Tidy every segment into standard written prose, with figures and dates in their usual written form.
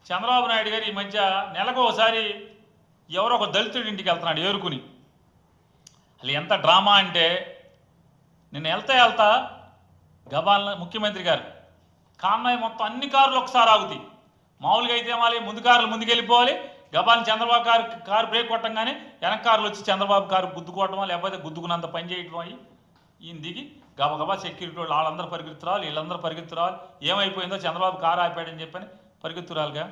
చంద్రబాబు నాయుడు గారు ఈ మధ్య నెలకు ఒకసారి ఎవరో ఒక దళితుడి ఇంటికి వెళ్తున్నాడు ఏరుకుని. అసలు ఎంత డ్రామా అంటే, నేను వెళ్తా గబాల ముఖ్యమంత్రి గారు కాన్వాయ్ మొత్తం అన్ని కార్లు ఒకసారి ఆగుతాయి. మామూలుగా అయితే మళ్ళీ ముందు కార్లు ముందుకెళ్ళిపోవాలి, గబాలని చంద్రబాబు కారు బ్రేక్ కొట్టంగానే వెనక కార్లు వచ్చి చంద్రబాబు కారు గుద్దుకోవటమో లేకపోతే గుద్దుకున్నంత పని చేయటం అయ్యి ఈయన దిగి గబగబా సెక్యూరిటీ వాళ్ళు వాళ్ళందరూ పరిగెత్తురావాలి, వీళ్ళందరూ పరిగెత్తురావాలి. ఏమైపోయిందో చంద్రబాబు కారు ఆపాడని చెప్పని పరిగెత్తురాలిగా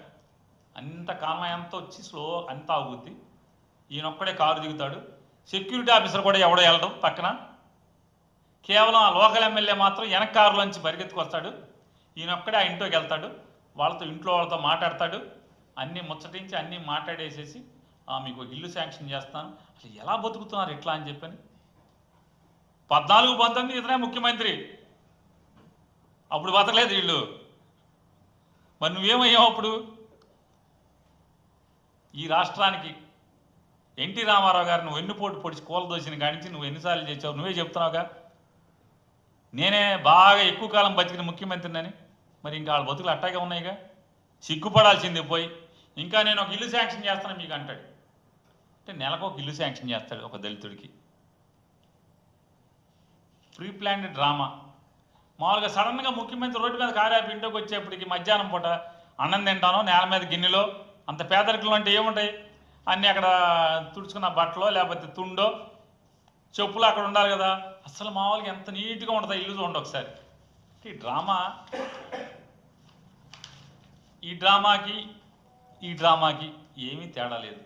అంత కాన్వాయ్ అంతా వచ్చి స్లో అంతా ఆగుద్ది. ఈయనొక్కడే కారు దిగుతాడు. సెక్యూరిటీ ఆఫీసర్ కూడా ఎవడో వెళ్ళడం పక్కన. కేవలం ఆ లోకల్ ఎమ్మెల్యే మాత్రం వెనక కారులోంచి పరిగెత్తుకొస్తాడు. ఈయనొక్కడే ఆ ఇంట్లోకి వెళ్తాడు, వాళ్ళతో ఇంట్లో వాళ్ళతో మాట్లాడతాడు. అన్నీ ముచ్చటించి అన్నీ మాట్లాడేసేసి మీకు ఇల్లు శాంక్షన్ చేస్తాను. అసలు ఎలా బతుకుతున్నారు ఇట్లా అని చెప్పని. 14-19 ఇతనే ముఖ్యమంత్రి, అప్పుడు బతకలేదు వీళ్ళు. మరి నువ్వేమయ్యావు అప్పుడు? ఈ రాష్ట్రానికి ఎన్టీ రామారావు గారు నువ్వు ఎన్నుపోటు పొడిచి కూలదోసిన కానించి నువ్వు ఎన్నిసార్లు చేసావు? నువ్వే చెప్తున్నావుగా నేనే బాగా ఎక్కువ కాలం బతికిన ముఖ్యమంత్రిని. మరి ఇంకా వాళ్ళ బతుకులు అట్టాగే ఉన్నాయిగా. సిగ్గుపడాల్సింది పోయి ఇంకా నేను ఒక ఇల్లు శాంక్షన్ చేస్తాను మీకు అంటాడు. అంటే నెలకు ఒక ఇల్లు శాంక్షన్ చేస్తాడు ఒక దళితుడికి. Pre planned drama. మామూలుగా సడన్గా ముఖ్యమంత్రి రోడ్డు మీద కారాపి ఇంట్లోకి వచ్చేప్పటికి మధ్యాహ్నం పూట అన్నం తింటానో నేల మీద గిన్నెలో, అంత పేదరికలు అంటే ఏముంటాయి? అన్నీ అక్కడ తుడుచుకున్న బట్టలో లేకపోతే తుండో చెప్పులు అక్కడ ఉండాలి కదా. అసలు మామూలుగా ఎంత నీట్గా ఉంటుందో ఇల్లు చూడండి ఒకసారి. ఈ డ్రామాకి ఏమీ తేడా లేదు.